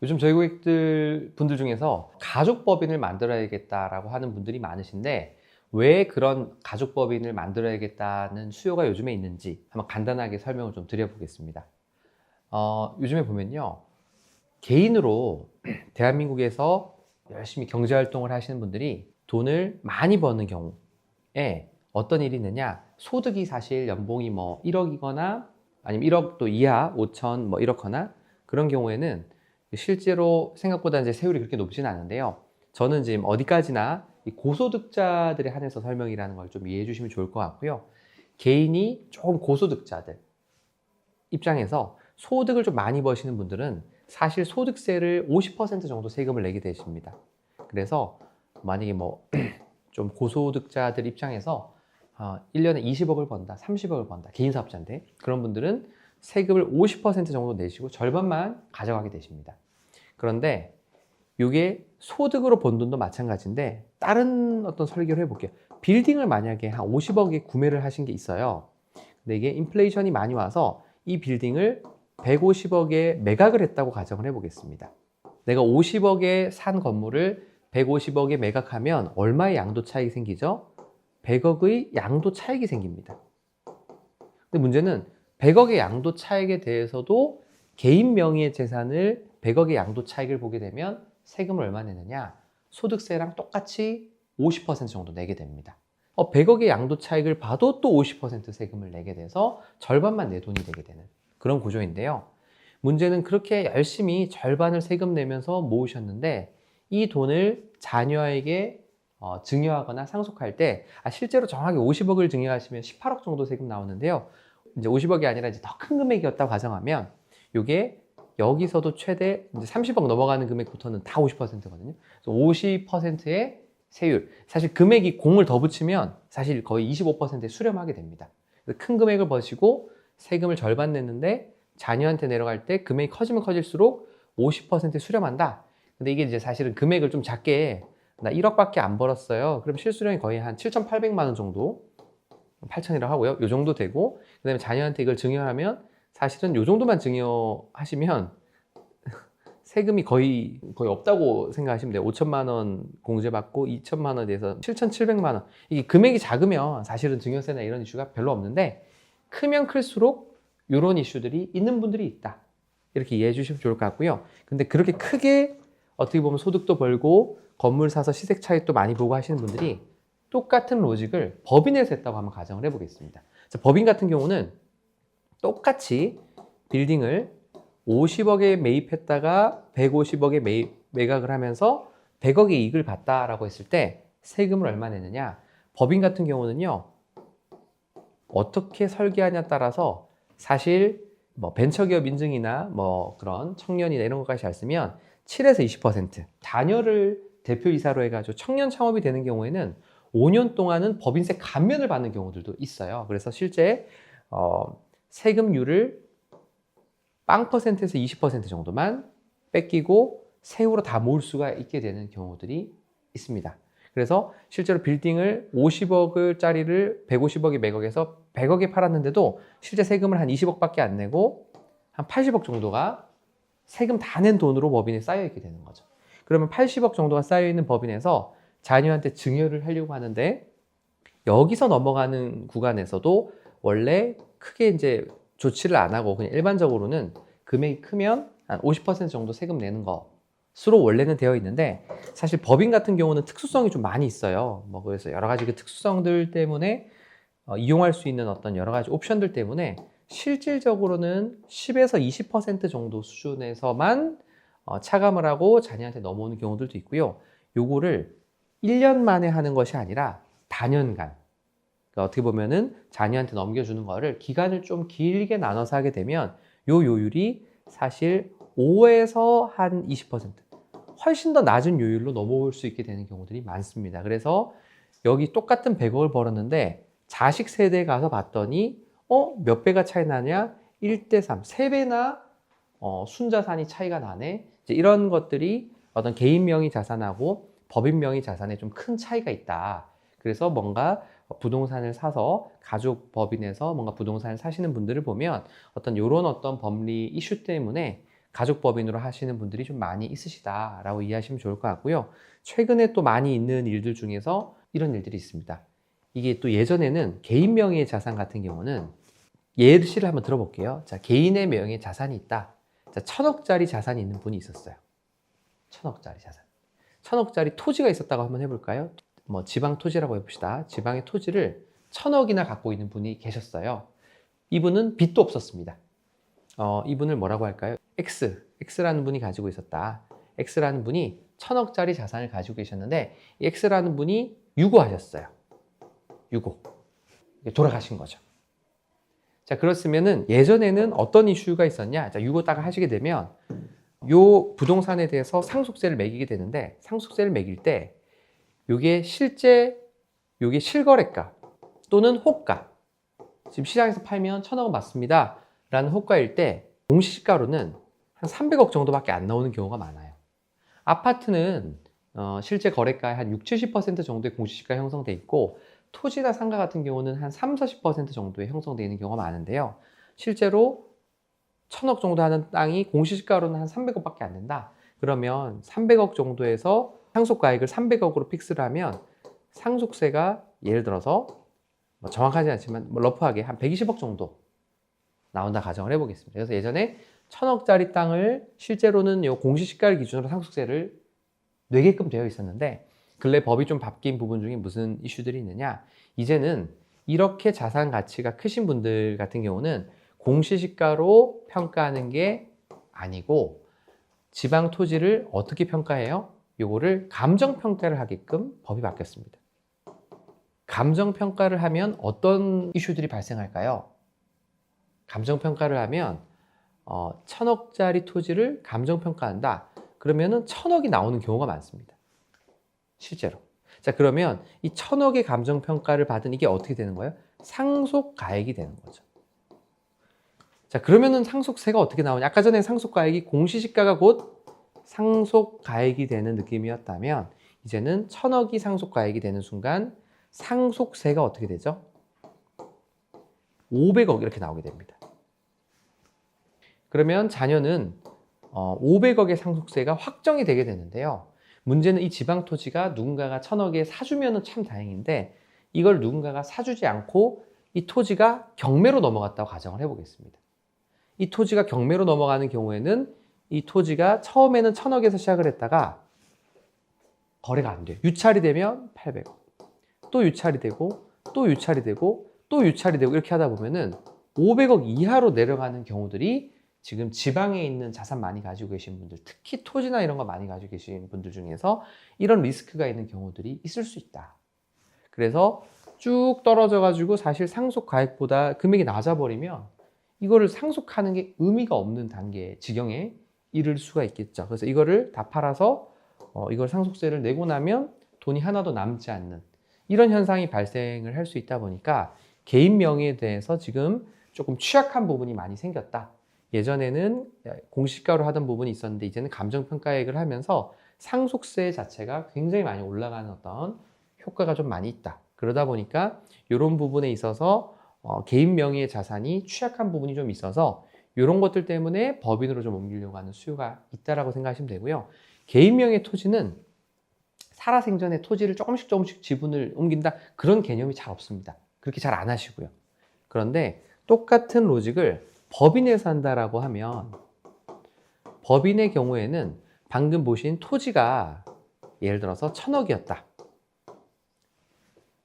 요즘 저희 고객들 분들 중에서 가족법인을 만들어야겠다라고 하는 분들이 많으신데 왜 그런 가족법인을 만들어야겠다는 수요가 요즘에 있는지 한번 간단하게 설명을 좀 드려보겠습니다. 요즘에 보면요. 개인으로 대한민국에서 열심히 경제활동을 하시는 분들이 돈을 많이 버는 경우에 어떤 일이 있느냐, 소득이 사실 연봉이 뭐 1억이거나 아니면 1억도 이하 5천 뭐 이렇거나 그런 경우에는 실제로 생각보다 이제 세율이 그렇게 높지는 않은데요. 저는 지금 어디까지나 이 고소득자들에 한해서 설명이라는 걸 좀 이해해 주시면 좋을 것 같고요. 개인이 조금 고소득자들 입장에서 소득을 좀 많이 버시는 분들은 사실 소득세를 50% 정도 세금을 내게 되십니다. 그래서 만약에 뭐 좀 고소득자들 입장에서 1년에 20억을 번다, 30억을 번다, 개인 사업자인데 그런 분들은 세금을 50% 정도 내시고 절반만 가져가게 되십니다. 그런데 이게 소득으로 번 돈도 마찬가지인데 다른 어떤 설계를 해볼게요. 빌딩을 만약에 한 50억에 구매를 하신 게 있어요. 근데 이게 인플레이션이 많이 와서 이 빌딩을 150억에 매각을 했다고 가정을 해보겠습니다. 내가 50억에 산 건물을 150억에 매각하면 얼마의 양도 차익이 생기죠? 100억의 양도 차익이 생깁니다. 근데 문제는 100억의 양도 차익에 대해서도 개인 명의의 재산을 100억의 양도 차익을 보게 되면 세금을 얼마 내느냐? 소득세랑 똑같이 50% 정도 내게 됩니다. 100억의 양도 차익을 봐도 또 50% 세금을 내게 돼서 절반만 내 돈이 되게 되는 그런 구조인데요. 문제는 그렇게 열심히 절반을 세금 내면서 모으셨는데 이 돈을 자녀에게 증여하거나 상속할 때 실제로 정확히 50억을 증여하시면 18억 정도 세금 나오는데요. 이제 50억이 아니라 이제 더 큰 금액이었다고 가정하면 이게 여기서도 최대 이제 30억 넘어가는 금액부터는 다 50%거든요. 그래서 50%의 세율. 사실 금액이 공을 더 붙이면 사실 거의 25%에 수렴하게 됩니다. 그래서 큰 금액을 버시고 세금을 절반 냈는데 자녀한테 내려갈 때 금액이 커지면 커질수록 50% 수렴한다. 근데 이게 이제 사실은 금액을 좀 작게 나 1억밖에 안 벌었어요. 그럼 실수령이 거의 한 7,800만 원 정도 8천이라고 하고요. 요 정도 되고 그다음에 자녀한테 이걸 증여하면 사실은 요 정도만 증여하시면 세금이 거의 없다고 생각하시면 돼요. 5천만 원 공제받고 2천만 원에 대해서 7,700만 원. 이게 금액이 작으면 사실은 증여세나 이런 이슈가 별로 없는데 크면 클수록 이런 이슈들이 있는 분들이 있다. 이렇게 이해해 주시면 좋을 것 같고요. 근데 그렇게 크게 어떻게 보면 소득도 벌고 건물 사서 시세 차익도 많이 보고 하시는 분들이 똑같은 로직을 법인에서 했다고 한번 가정을 해보겠습니다. 자, 법인 같은 경우는 똑같이 빌딩을 50억에 매입했다가 150억에 매각을 하면서 100억의 이익을 봤다라고 했을 때 세금을 얼마 내느냐? 법인 같은 경우는요. 어떻게 설계하냐에 따라서 사실 뭐 벤처기업 인증이나 뭐 그런 청년이나 이런 것까지 잘 쓰면 7에서 20% 자녀를 대표이사로 해가지고 청년 창업이 되는 경우에는 5년 동안은 법인세 감면을 받는 경우들도 있어요. 그래서 실제 세금률을 0%에서 20% 정도만 뺏기고 세후로 다 모을 수가 있게 되는 경우들이 있습니다. 그래서 실제로 빌딩을 50억짜리를 150억에 매각해서 100억에 팔았는데도 실제 세금을 한 20억밖에 안 내고 한 80억 정도가 세금 다 낸 돈으로 법인에 쌓여 있게 되는 거죠. 그러면 80억 정도가 쌓여 있는 법인에서 자녀한테 증여를 하려고 하는데 여기서 넘어가는 구간에서도 원래 크게 이제 조치를 안 하고 그냥 일반적으로는 금액이 크면 한 50% 정도 세금 내는 것으로 원래는 되어 있는데 사실 법인 같은 경우는 특수성이 좀 많이 있어요. 뭐 그래서 여러 가지 그 특수성들 때문에 이용할 수 있는 어떤 여러 가지 옵션들 때문에 실질적으로는 10에서 20% 정도 수준에서만 차감을 하고 자녀한테 넘어오는 경우들도 있고요. 요거를 1년 만에 하는 것이 아니라 다년간 그러니까 어떻게 보면은 자녀한테 넘겨주는 거를 기간을 좀 길게 나눠서 하게 되면 요 요율이 사실 5에서 한 20% 훨씬 더 낮은 요율로 넘어올 수 있게 되는 경우들이 많습니다. 그래서 여기 똑같은 100억을 벌었는데 자식 세대에 가서 봤더니 몇 배가 차이 나냐? 1대3, 3배나 순자산이 차이가 나네. 이제 이런 것들이 어떤 개인 명의 자산하고 법인 명의 자산에 좀 큰 차이가 있다. 그래서 뭔가 부동산을 사서 가족 법인에서 뭔가 부동산을 사시는 분들을 보면 어떤 법리 이슈 때문에 가족법인으로 하시는 분들이 좀 많이 있으시다라고 이해하시면 좋을 것 같고요. 최근에 또 많이 있는 일들 중에서 이런 일들이 있습니다. 이게 또 예전에는 개인 명의의 자산 같은 경우는 예시를 한번 들어볼게요. 자, 개인의 명의의 자산이 있다. 자, 1,000억짜리 자산이 있는 분이 있었어요. 1,000억짜리 자산. 1,000억짜리 토지가 있었다고 한번 해볼까요? 뭐 지방 토지라고 해봅시다. 지방의 토지를 1,000억이나 갖고 있는 분이 계셨어요. 이분은 빚도 없었습니다. 이분을 뭐라고 할까요? X라는 분이 가지고 있었다. X라는 분이 1,000억짜리 자산을 가지고 계셨는데 이 X라는 분이 유고하셨어요. 유고. 돌아가신 거죠. 자, 그렇으면은 예전에는 어떤 이슈가 있었냐? 자, 유고 딱 하시게 되면 요 부동산에 대해서 상속세를 매기게 되는데 상속세를 매길 때 요게 요게 실거래가 또는 호가, 지금 시장에서 팔면 1,000억은 맞습니다 라는 호가일 때 공시지가로는 한 300억 정도밖에 안 나오는 경우가 많아요. 아파트는 실제 거래가의 한 60-70% 정도의 공시지가 형성돼 있고 토지나 상가 같은 경우는 한 30-40% 정도에 형성되어 있는 경우가 많은데요. 실제로 1,000억 정도 하는 땅이 공시지가로는 한 300억밖에 안 된다. 그러면 300억 정도에서 상속가액을 300억으로 픽스를 하면 상속세가 예를 들어서 뭐 정확하지 않지만 뭐 러프하게 한 120억 정도 나온다 가정을 해보겠습니다. 그래서 예전에 1,000억짜리 땅을 실제로는 요 공시지가를 기준으로 상속세를 내게끔 되어 있었는데 근래 법이 좀 바뀐 부분 중에 무슨 이슈들이 있느냐, 이제는 이렇게 자산 가치가 크신 분들 같은 경우는 공시지가로 평가하는 게 아니고 지방 토지를 어떻게 평가해요? 요거를 감정평가를 하게끔 법이 바뀌었습니다. 감정평가를 하면 어떤 이슈들이 발생할까요? 감정평가를 하면 1,000억짜리 토지를 감정평가한다. 그러면은 1,000억이 나오는 경우가 많습니다. 실제로. 자, 그러면 이 1,000억의 감정평가를 받은 이게 어떻게 되는 거예요? 상속가액이 되는 거죠. 자, 그러면은 상속세가 어떻게 나오냐? 아까 전에 상속가액이 공시지가가 곧 상속가액이 되는 느낌이었다면 이제는 1,000억이 상속가액이 되는 순간 상속세가 어떻게 되죠? 500억 이렇게 나오게 됩니다. 그러면 자녀는 500억의 상속세가 확정이 되게 되는데요. 문제는 이 지방 토지가 누군가가 1,000억에 사주면 참 다행인데 이걸 누군가가 사주지 않고 이 토지가 경매로 넘어갔다고 가정을 해보겠습니다. 이 토지가 경매로 넘어가는 경우에는 이 토지가 처음에는 1,000억에서 시작을 했다가 거래가 안 돼요. 유찰이 되면 800억, 또 유찰이 되고 또 유찰이 되고 또 유찰이 되고 이렇게 하다 보면은 500억 이하로 내려가는 경우들이 지금 지방에 있는 자산 많이 가지고 계신 분들, 특히 토지나 이런 거 많이 가지고 계신 분들 중에서 이런 리스크가 있는 경우들이 있을 수 있다. 그래서 쭉 떨어져 가지고 사실 상속 가액보다 금액이 낮아버리면 이거를 상속하는 게 의미가 없는 단계 지경에 이를 수가 있겠죠. 그래서 이거를 다 팔아서 이걸 상속세를 내고 나면 돈이 하나도 남지 않는 이런 현상이 발생을 할 수 있다 보니까 개인 명의에 대해서 지금 조금 취약한 부분이 많이 생겼다. 예전에는 공시가로 하던 부분이 있었는데 이제는 감정평가액을 하면서 상속세 자체가 굉장히 많이 올라가는 어떤 효과가 좀 많이 있다. 그러다 보니까 이런 부분에 있어서 개인 명의의 자산이 취약한 부분이 좀 있어서 이런 것들 때문에 법인으로 좀 옮기려고 하는 수요가 있다라고 생각하시면 되고요. 개인 명의 토지는 살아생전에 토지를 조금씩 지분을 옮긴다 그런 개념이 잘 없습니다. 그렇게 잘 안 하시고요. 그런데 똑같은 로직을 법인에서 한다라고 하면 법인의 경우에는 방금 보신 토지가 예를 들어서 1,000억이었다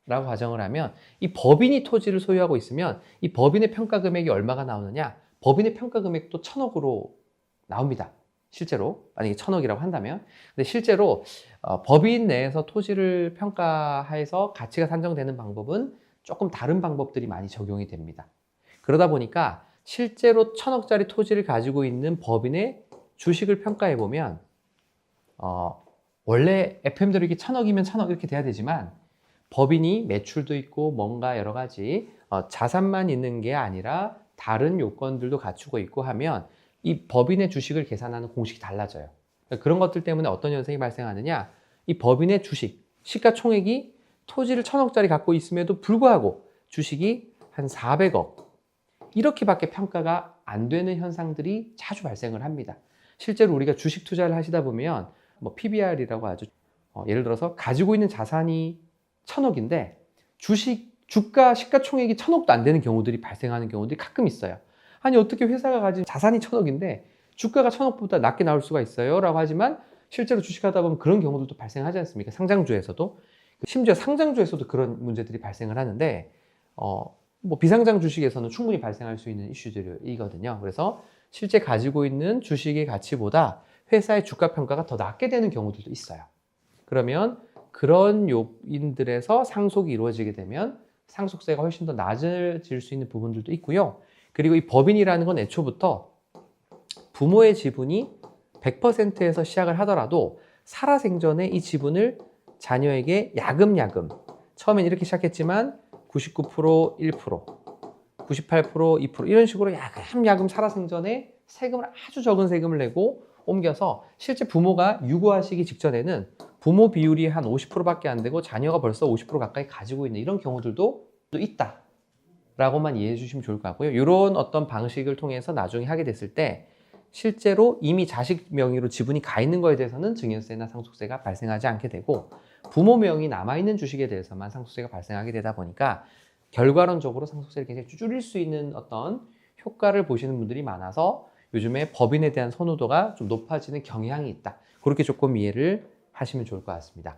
라고 가정을 하면 이 법인이 토지를 소유하고 있으면 이 법인의 평가 금액이 얼마가 나오느냐? 법인의 평가 금액도 1,000억으로 나옵니다. 실제로 만약에 1,000억이라고 한다면. 근데 실제로 법인 내에서 토지를 평가해서 가치가 산정되는 방법은 조금 다른 방법들이 많이 적용이 됩니다. 그러다 보니까 실제로 1,000억짜리 토지를 가지고 있는 법인의 주식을 평가해 보면 원래 FM대로 이게 1,000억이면 1,000억 이렇게 돼야 되지만 법인이 매출도 있고 뭔가 여러 가지 자산만 있는 게 아니라 다른 요건들도 갖추고 있고 하면 이 법인의 주식을 계산하는 공식이 달라져요. 그런 것들 때문에 어떤 현상이 발생하느냐, 이 법인의 주식 시가총액이 토지를 1,000억짜리 갖고 있음에도 불구하고 주식이 한 400억 이렇게밖에 평가가 안 되는 현상들이 자주 발생을 합니다. 실제로 우리가 주식 투자를 하시다 보면 뭐 PBR이라고 하죠. 예를 들어서 가지고 있는 자산이 1,000억인데 주가 시가총액이 1,000억도 안 되는 경우들이 발생하는 경우들이 가끔 있어요. 아니 어떻게 회사가 가진 자산이 1,000억인데 주가가 1,000억보다 낮게 나올 수가 있어요? 라고 하지만 실제로 주식하다 보면 그런 경우들도 발생하지 않습니까? 상장주에서도. 심지어 상장주에서도 그런 문제들이 발생을 하는데 뭐 비상장 주식에서는 충분히 발생할 수 있는 이슈들이거든요. 그래서 실제 가지고 있는 주식의 가치보다 회사의 주가 평가가 더 낮게 되는 경우들도 있어요. 그러면 그런 요인들에서 상속이 이루어지게 되면 상속세가 훨씬 더 낮아질 수 있는 부분들도 있고요. 그리고 이 법인이라는 건 애초부터 부모의 지분이 100%에서 시작을 하더라도 살아생전에 이 지분을 자녀에게 야금야금, 처음엔 이렇게 시작했지만 99% 1%, 98% 2% 이런 식으로 야금야금 살아생전에 세금을 아주 적은 세금을 내고 옮겨서 실제 부모가 유고하시기 직전에는 부모 비율이 한 50%밖에 안 되고 자녀가 벌써 50% 가까이 가지고 있는 이런 경우들도 있다 라고만 이해해 주시면 좋을 것 같고요. 이런 어떤 방식을 통해서 나중에 하게 됐을 때 실제로 이미 자식 명의로 지분이 가 있는 거에 대해서는 증여세나 상속세가 발생하지 않게 되고 부모 명의 남아있는 주식에 대해서만 상속세가 발생하게 되다 보니까 결과론적으로 상속세를 굉장히 줄일 수 있는 어떤 효과를 보시는 분들이 많아서 요즘에 법인에 대한 선호도가 좀 높아지는 경향이 있다. 그렇게 조금 이해를 하시면 좋을 것 같습니다.